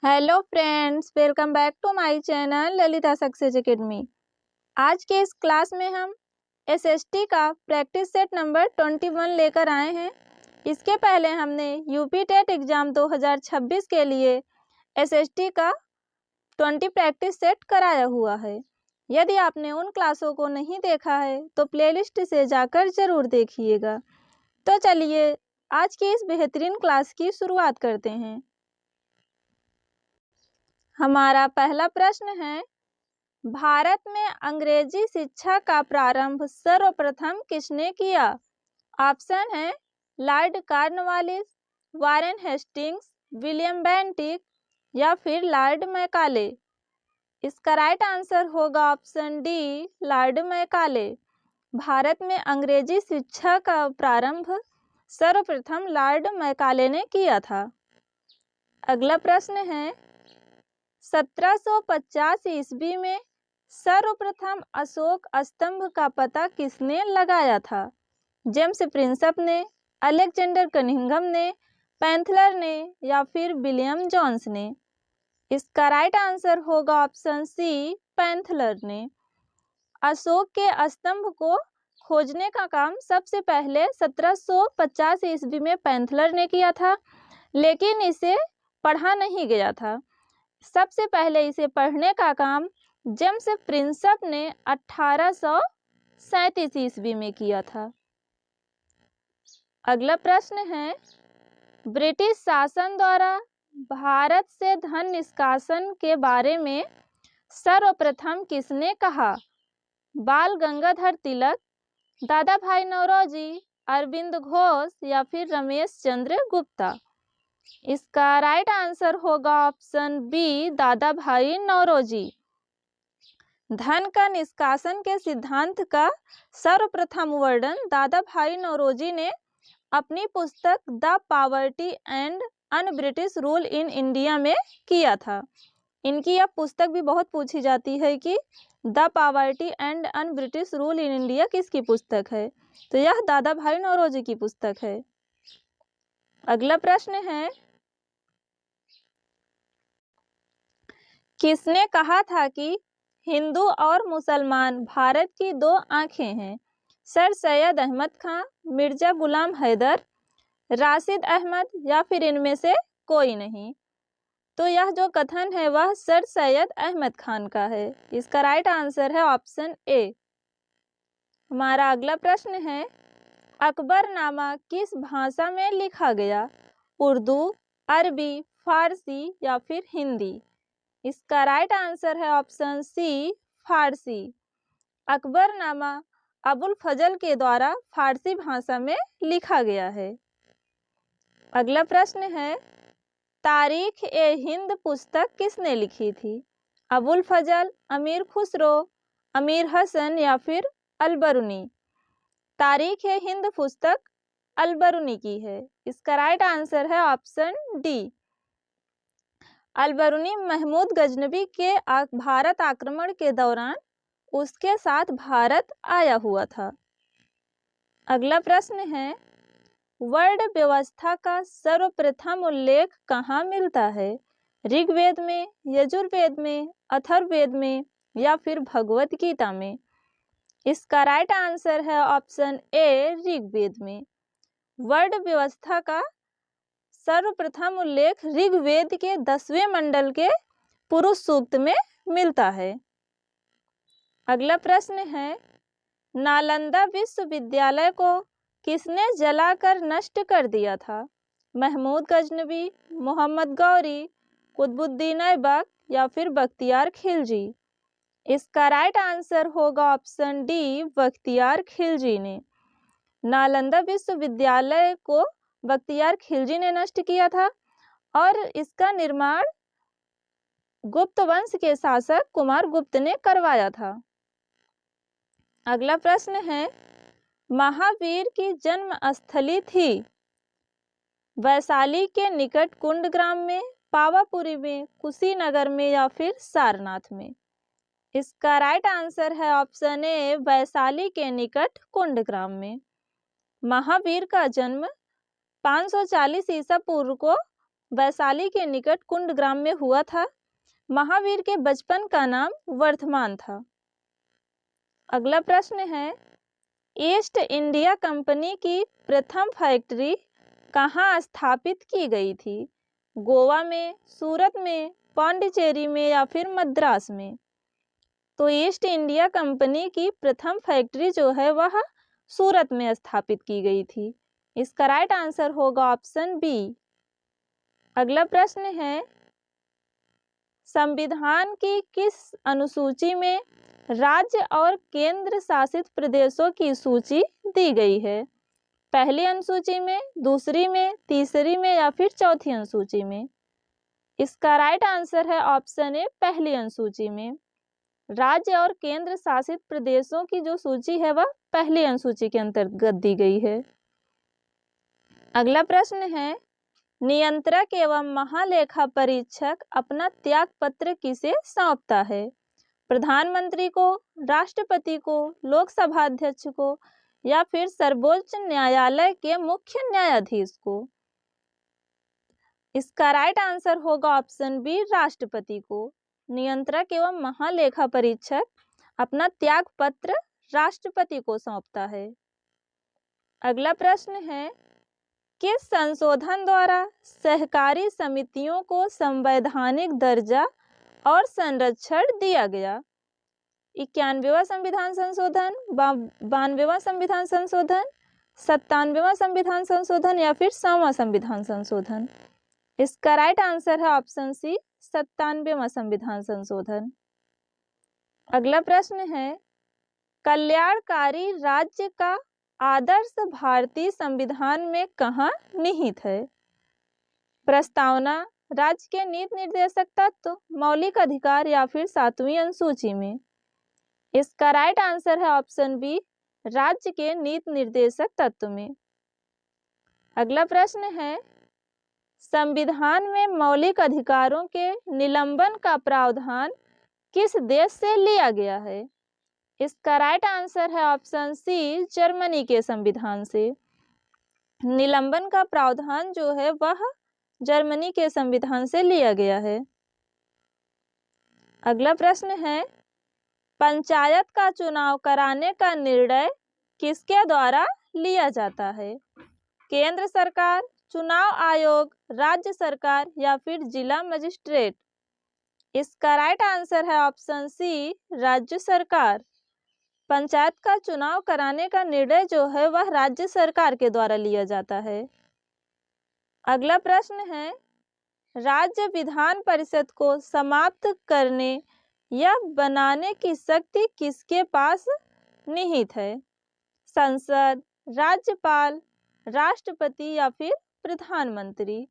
Hello friends, welcome back to my channel Lalita success academy. आज के इस क्लास में हम एसएसटी का प्रैक्टिस सेट नंबर 21 लेकर आए हैं। इसके पहले हमने यूपी टेट एग्ज़ाम 2026 के लिए एसएसटी का 20 प्रैक्टिस सेट कराया हुआ है। यदि आपने उन क्लासों को नहीं देखा है तो प्लेलिस्ट से जाकर ज़रूर देखिएगा। तो चलिए आज की इस बेहतरीन क्लास की शुरुआत करते हैं। हमारा पहला प्रश्न है, भारत में अंग्रेजी शिक्षा का प्रारंभ सर्वप्रथम किसने किया? ऑप्शन है Lord Cornwallis, Warren Hastings, William Bentinck या फिर लॉर्ड मैकाले। इसका राइट आंसर होगा option D, Lord Macaulay. Bharat में अंग्रेजी शिक्षा का प्रारंभ सर्वप्रथम लॉर्ड मैकाले ने किया था। अगला प्रश्न है, 1750 ईस्वी में सर्वप्रथम अशोक स्तंभ का पता किसने लगाया था? जेम्स प्रिंसप ने, अलेक्जेंडर कनिंघम ने, पैंथलर ने या फिर विलियम जोन्स ने? इसका राइट आंसर होगा ऑप्शन सी, पैंथलर ने। अशोक के स्तंभ को खोजने का काम सबसे पहले 1750 ईस्वी में पैंथलर ने किया था, लेकिन इसे पढ़ा नहीं गया था। सबसे पहले इसे पढ़ने का काम जेम्स प्रिंसप ने 1837 ईस्वी में किया था। अगला प्रश्न है, ब्रिटिश शासन द्वारा भारत से धन निष्कासन के बारे में सर्वप्रथम किसने कहा? बाल गंगाधर तिलक, दादा भाई नौरोजी, अरविंद घोष या फिर रमेश चंद्र गुप्ता? इसका राइट आंसर होगा ऑप्शन बी, दादा भाई नौरोजी। धन का निष्कासन के सिद्धांत का सर्वप्रथम वर्णन दादा भाई नौरोजी ने अपनी पुस्तक the poverty and un British rule in India में किया था। इनकी यह पुस्तक भी बहुत पूछी जाती है कि the poverty and un British rule in India किसकी पुस्तक है, तो यह दादा भाई नौरोजी की पुस्तक है। अगला प्रश्न है, किसने कहा था कि हिंदू और मुसलमान भारत की दो आंखें हैं? सर सैयद अहमद खां, मिर्जा गुलाम हैदर, राशिद अहमद या फिर इनमें से कोई नहीं? तो यह जो कथन है वह सर सैयद अहमद खान का है। इसका राइट आंसर है ऑप्शन ए। हमारा अगला प्रश्न है, अकबरनामा किस भाषा में लिखा गया? उर्दू, अरबी, फारसी या फिर हिंदी? इसका राइट आंसर है ऑप्शन सी, फारसी। अकबरनामा अबुल फजल के द्वारा फारसी भाषा में लिखा गया है। अगला प्रश्न है, तारीख ए हिंद पुस्तक किसने लिखी थी? अबुल फजल, अमीर खुसरो, अमीर हसन या फिर अलबरूनी? तारीख ए हिंद पुस्तक अलबरूनी की है। इसका राइट आंसर है ऑप्शन डी। अलबरूनी महमूद गजनबी के भारत आक्रमण के दौरान उसके साथ भारत आया हुआ था। अगला प्रश्न है, वर्ण व्यवस्था का सर्वप्रथम उल्लेख कहाँ मिलता है? ऋग्वेद में, यजुर्वेद में, अथर्ववेद में या फिर भगवत गीता में? इसका राइट आंसर है ऑप्शन ए, ऋग्वेद में। वर्ण व्यवस्था का सर्वप्रथम उल्लेख ऋग्वेद के 10वें मंडल के पुरुष सूक्त में मिलता है। अगला प्रश्न है, नालंदा विश्वविद्यालय को किसने जलाकर नष्ट कर दिया था? महमूद गजनबी, मोहम्मद गौरी, कुतुबुद्दीन ऐबक या फिर बख्तियार खिलजी? इसका राइट आंसर होगा ऑप्शन डी, बख्तियार खिलजी ने। नालंदा विश्वविद्यालय को बख्तियार खिलजी ने नष्ट किया था और इसका निर्माण गुप्त वंश के शासक कुमार गुप्त ने करवाया था। अगला प्रश्न है, महावीर की जन्म स्थली थी वैशाली के निकट कुंडग्राम में, पावापुरी में, कुशीनगर में या फिर सारनाथ में? इसका राइट आंसर है ऑप्शन ए, वैशाली के निकट कुंडग्राम में। महावीर का जन्म 540 ईसा पूर्व को वैशाली के निकट कुंडग्राम में हुआ था। महावीर के बचपन का नाम वर्धमान था। अगला प्रश्न है, ईस्ट इंडिया कंपनी की प्रथम फैक्ट्री कहाँ स्थापित की गई थी? गोवा में, सूरत में, पांडिचेरी में या फिर मद्रास में? तो ईस्ट इंडिया कंपनी की प्रथम फैक्ट्री जो है वह सूरत में स्थापित की गई थी। इसका राइट आंसर होगा ऑप्शन बी। अगला प्रश्न है, संविधान की किस अनुसूची में राज्य और केंद्र शासित प्रदेशों की सूची दी गई है? पहली अनुसूची में, दूसरी में, तीसरी में या फिर चौथी अनुसूची में? इसका राइट आंसर है ऑप्शन ए, पहली अनुसूची में। राज्य और केंद्र शासित प्रदेशों की जो सूची है वह पहली अनुसूची के अंतर्गत दी गई है। अगला प्रश्न है, नियंत्रक एवं महालेखा परीक्षक अपना त्याग पत्र किसे सौंपता है? प्रधानमंत्री को, राष्ट्रपति को, लोकसभा अध्यक्ष को या फिर सर्वोच्च न्यायालय के मुख्य न्यायाधीश को? इसका राइट आंसर होगा ऑप्शन बी, राष्ट्रपति को। नियंत्रक एवं महालेखा परीक्षक अपना त्याग पत्र राष्ट्रपति को सौंपता है। अगला प्रश्न है, किस संशोधन द्वारा सहकारी समितियों को संवैधानिक दर्जा और संरक्षण दिया गया? 91वां संविधान संशोधन, 92वां संविधान संशोधन, 97वां संविधान संशोधन या फिर 100वां संविधान संशोधन? इसका राइट आंसर है ऑप्शन सी, 97वां संविधान संशोधन। अगला प्रश्न है, कल्याणकारी राज्य का आदर्श भारतीय संविधान में कहाँ निहित है? प्रस्तावना, राज्य के नीति निर्देशक तत्व, मौलिक अधिकार या फिर 7वीं अनुसूची में? इसका राइट आंसर है ऑप्शन बी, राज्य के नीति निर्देशक तत्व में। अगला प्रश्न है, संविधान में मौलिक अधिकारों के निलंबन का प्रावधान किस देश से लिया गया है? इसका राइट आंसर है ऑप्शन सी, जर्मनी के संविधान से। निलंबन का प्रावधान जो है वह जर्मनी के संविधान से लिया गया है। अगला प्रश्न है, पंचायत का चुनाव कराने का निर्णय किसके द्वारा लिया जाता है? केंद्र सरकार, चुनाव आयोग, राज्य सरकार या फिर जिला मजिस्ट्रेट? इसका राइट आंसर है ऑप्शन सी, राज्य सरकार। पंचायत का चुनाव कराने का निर्णय जो है वह राज्य सरकार के द्वारा लिया जाता है। अगला प्रश्न है, राज्य विधान परिषद को समाप्त करने या बनाने की शक्ति किसके पास निहित है? संसद, राज्यपाल, राष्ट्रपति या फिर प्रधानमंत्री?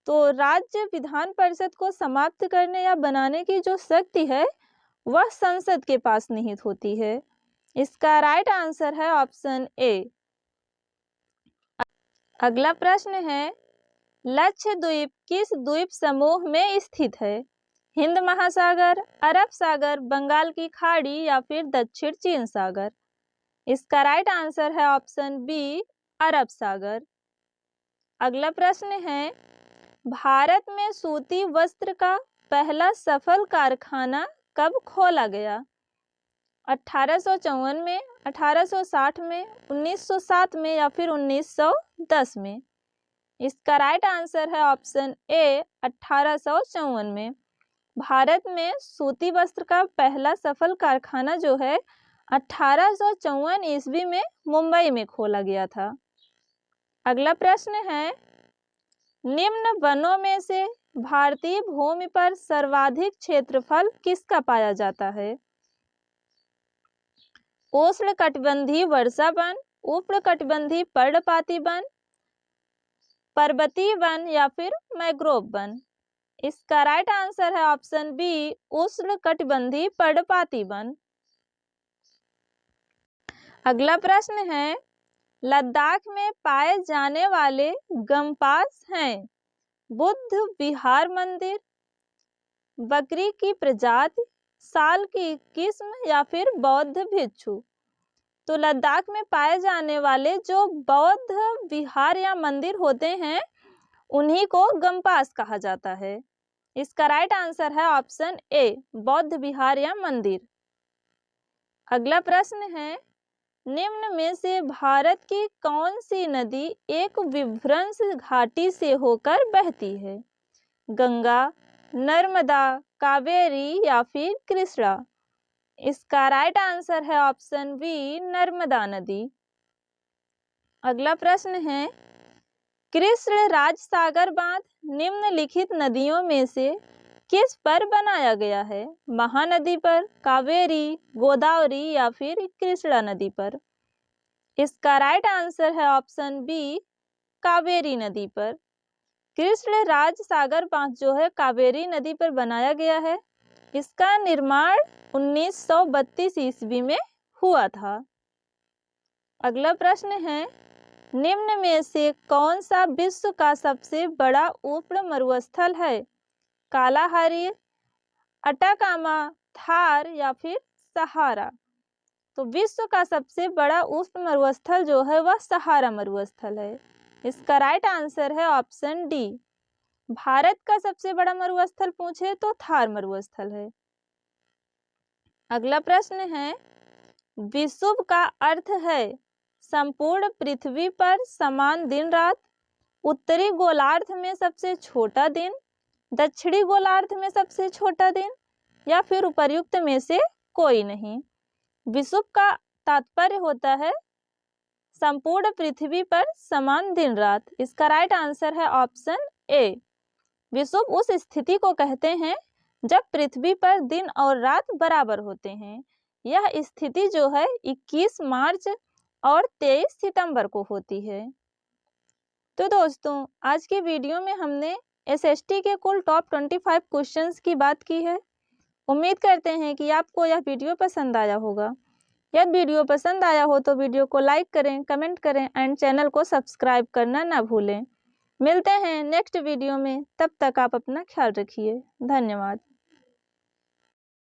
तो राज्य विधान परिषद को समाप्त करने या बनाने की जो शक्ति है वह संसद के पास निहित होती है। इसका राइट आंसर है ऑप्शन ए। अगला प्रश्न है, लक्षद्वीप किस द्वीप समूह में स्थित है? हिंद महासागर, अरब सागर, बंगाल की खाड़ी या फिर दक्षिण चीन सागर? इसका राइट आंसर है ऑप्शन बी, अरब सागर। अगला प्रश्न है, भारत में सूती वस्त्र का पहला सफल कारखाना कब खोला गया? 1854 में, 1860 में, 1907 में या फिर 1910 में? इसका राइट आंसर है ऑप्शन ए, 1854 में। भारत में सूती वस्त्र का पहला सफल कारखाना जो है 1854 ईस्वी में मुंबई में खोला गया था। अगला प्रश्न है, निम्न वनों में से भारतीय भूमि पर सर्वाधिक क्षेत्रफल किसका पाया जाता है? उष्णकटिबंधीय वर्षा वन, उष्णकटिबंधीय पर्णपाती वन, पर्वतीय वन या फिर मैंग्रोव वन? इसका राइट आंसर है ऑप्शन बी, उष्णकटिबंधीय पर्णपाती वन। अगला प्रश्न है, लद्दाख में पाए जाने वाले गंपास हैं बुद्ध विहार मंदिर, बकरी की प्रजाति, साल की किस्म या फिर बौद्ध भिक्षु? तो लद्दाख में पाए जाने वाले जो बौद्ध विहार या मंदिर होते हैं उन्हीं को गंपास कहा जाता है। इसका राइट आंसर है ऑप्शन ए, बौद्ध विहार या मंदिर। अगला प्रश्न है, निम्न में से भारत की कौन सी नदी एक विभ्रंश घाटी से होकर बहती है? गंगा, नर्मदा, कावेरी या फिर कृष्णा? इसका राइट आंसर है ऑप्शन बी, नर्मदा नदी। अगला प्रश्न है, कृष्ण राज सागर बांध निम्नलिखित नदियों में से किस पर बनाया गया है? महानदी पर, कावेरी, गोदावरी या फिर कृष्णा नदी पर? इसका राइट आंसर है ऑप्शन बी, कावेरी नदी पर। कृष्ण राज सागर बांध जो है कावेरी नदी पर बनाया गया है। इसका निर्माण 1932 ईस्वी में हुआ था। अगला प्रश्न है, निम्न में से कौन सा विश्व का सबसे बड़ा उष्ण मरुस्थल है? कालाहारी, अटाकामा, थार या फिर सहारा? तो विश्व का सबसे बड़ा उष्ण मरुस्थल जो है वह सहारा मरुस्थल है। इसका राइट आंसर है ऑप्शन डी। भारत का सबसे बड़ा मरुस्थल पूछे तो थार मरुस्थल है। अगला प्रश्न है, विषुव का अर्थ है संपूर्ण पृथ्वी पर समान दिन रात, उत्तरी गोलार्ध में सबसे छोटा दिन, दक्षिणी गोलार्ध में सबसे छोटा दिन या फिर उपर्युक्त में से कोई नहीं। विषुव का तात्पर्य होता है संपूर्ण पृथ्वी पर समान दिन रात। इसका राइट आंसर है ऑप्शन ए। विषुव उस स्थिति को कहते हैं जब पृथ्वी पर दिन और रात बराबर होते हैं। यह स्थिति जो है 21 मार्च और 23 सितंबर को होती है। तो दोस्तों, आज के वीडियो में हमने एसएसटी के कुल टॉप 25 क्वेश्चंस की बात की है। उम्मीद करते हैं कि आपको यह वीडियो पसंद आया होगा। यदि वीडियो पसंद आया हो तो वीडियो को लाइक करें, कमेंट करें एंड चैनल को सब्सक्राइब करना ना भूलें। मिलते हैं नेक्स्ट वीडियो में, तब तक आप अपना ख्याल रखिए। धन्यवाद।